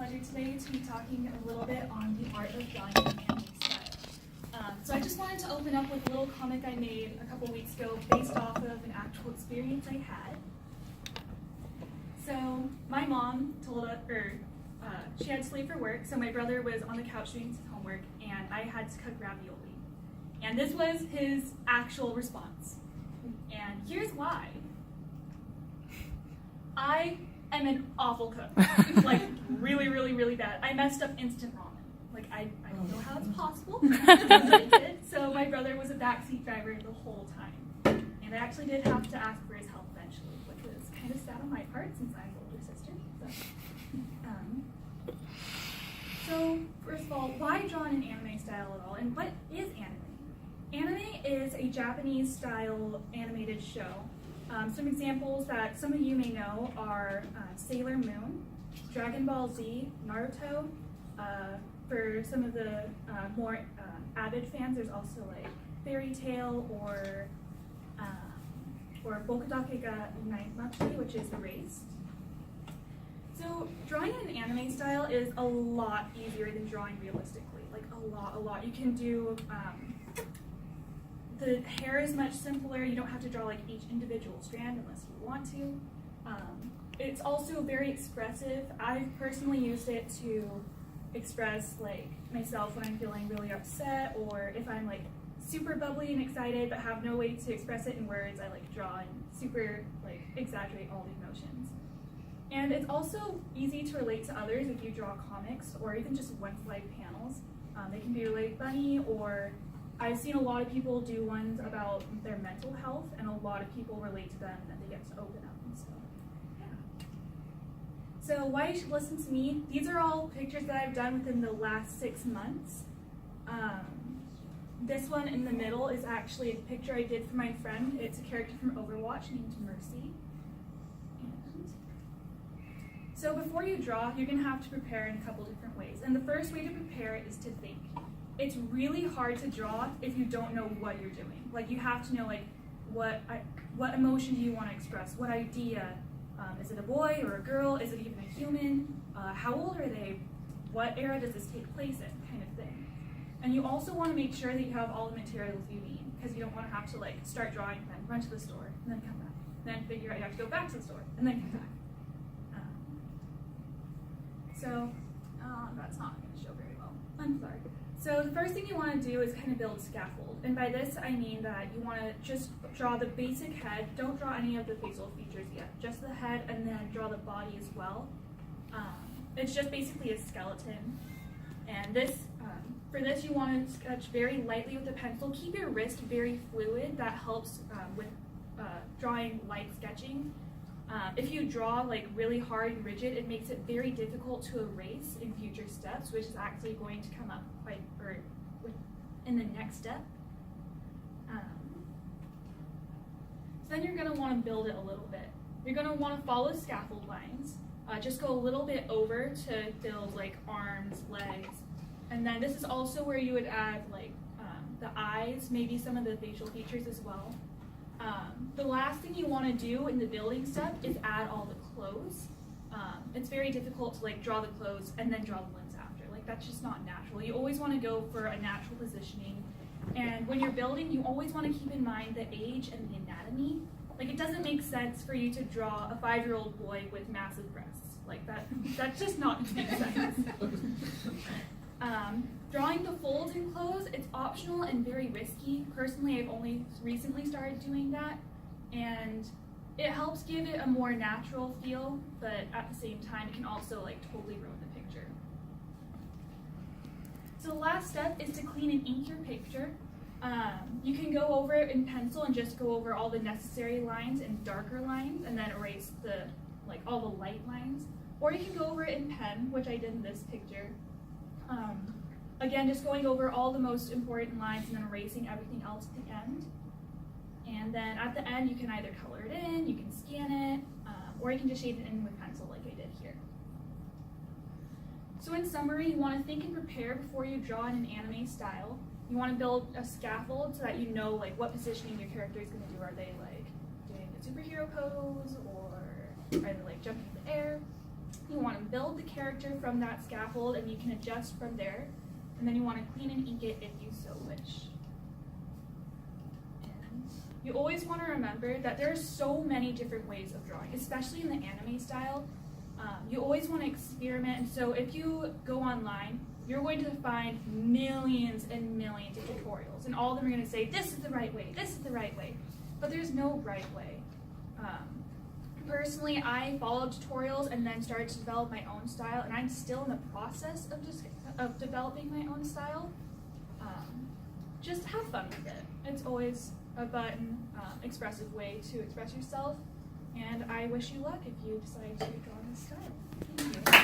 pleasure today to be talking a little bit on the art of drawing in anime style. So I just wanted to open up with a little comic I made a couple weeks ago based off of an actual experience I had. So my mom told us, she had to leave for work, so my brother was on the couch doing his homework, and I had to cook ravioli. And this was his actual response. And here's why. I am an awful cook. Like, really, really, really bad. I messed up instant ramen. Like, I don't know how it's possible, but I did. So my brother was a backseat driver the whole time. And I actually did have to ask for his help eventually, which was kind of sad on my part since I'm the older sister. So first of all, why draw in an anime style at all? And what is anime? Anime is a Japanese style animated show. Some examples that some of you may know are Sailor Moon, Dragon Ball Z, Naruto. For some of the more avid fans, there's also like Fairy Tail or Bokudake ga Inaimachi, which is Erased. So drawing in an anime style is a lot easier than drawing realistically, like a lot. You can do, the hair is much simpler. You don't have to draw like each individual strand unless you want to. It's also very expressive. I've personally used it to express like myself when I'm feeling really upset, or if I'm like super bubbly and excited but have no way to express it in words, I like draw and super like exaggerate all the emotions. And it's also easy to relate to others if you draw comics or even just one-slide panels. They can be really funny, or I've seen a lot of people do ones about their mental health, and a lot of people relate to them and they get to open up and stuff. Yeah. So why you should listen to me? These are all pictures that I've done within the last 6 months. This one in the middle is actually a picture I did for my friend. It's a character from Overwatch named Mercy. So before you draw, you're gonna have to prepare in a couple different ways. And the first way to prepare is to think. It's really hard to draw if you don't know what you're doing. Like, you have to know like what emotion do you want to express? What idea? Is it a boy or a girl? Is it even a human? How old are they? What era does this take place in? Kind of thing. And you also want to make sure that you have all the materials you need, because you don't want to have to like start drawing and then run to the store and then come back. Then figure out you have to go back to the store and then come back. That's not going to show very well. I'm sorry. So the first thing you want to do is kind of build a scaffold. And by this, I mean that you want to just draw the basic head. Don't draw any of the facial features yet. Just the head, and then draw the body as well. It's just basically a skeleton. And this, for this, you want to sketch very lightly with a pencil. Keep your wrist very fluid. That helps with drawing light sketching. If you draw like really hard and rigid, it makes it very difficult to erase in future steps, which is actually going to come up in the next step. So then you're going to want to build it a little bit. You're going to want to follow scaffold lines. Just go a little bit over to build like arms, legs, and then this is also where you would add like the eyes, maybe some of the facial features as well. The last thing you want to do in the building step is add all the clothes. It's very difficult to like draw the clothes and then draw the limbs after. Like, that's just not natural. You always want to go for a natural positioning. And when you're building, you always want to keep in mind the age and the anatomy. Like, it doesn't make sense for you to draw a 5-year-old boy with massive breasts. Like, that's just not making sense. Drawing the folds in clothes, it's optional and very risky. Personally, I've only recently started doing that, and it helps give it a more natural feel, but at the same time, it can also like totally ruin the picture. So the last step is to clean and ink your picture. You can go over it in pencil and just go over all the necessary lines and darker lines, and then erase all the light lines. Or you can go over it in pen, which I did in this picture. Again, just going over all the most important lines and then erasing everything else at the end. And then at the end, you can either color it in, you can scan it, or you can just shade it in with pencil like I did here. So in summary, you want to think and prepare before you draw in an anime style. You want to build a scaffold so that you know like what positioning your character is going to do. Are they like doing a superhero pose, or are they like jumping in the air? You want to build the character from that scaffold, and you can adjust from there. And then you want to clean and ink it if you so wish. And you always want to remember that there are so many different ways of drawing, especially in the anime style. You always want to experiment, and so if you go online, you're going to find millions and millions of tutorials, and all of them are going to say, this is the right way, this is the right way, but there's no right way. Personally, I followed tutorials and then started to develop my own style, and I'm still in the process of developing my own style. Just have fun with it. It's always a fun, expressive way to express yourself, and I wish you luck if you decide to draw this style. Thank you.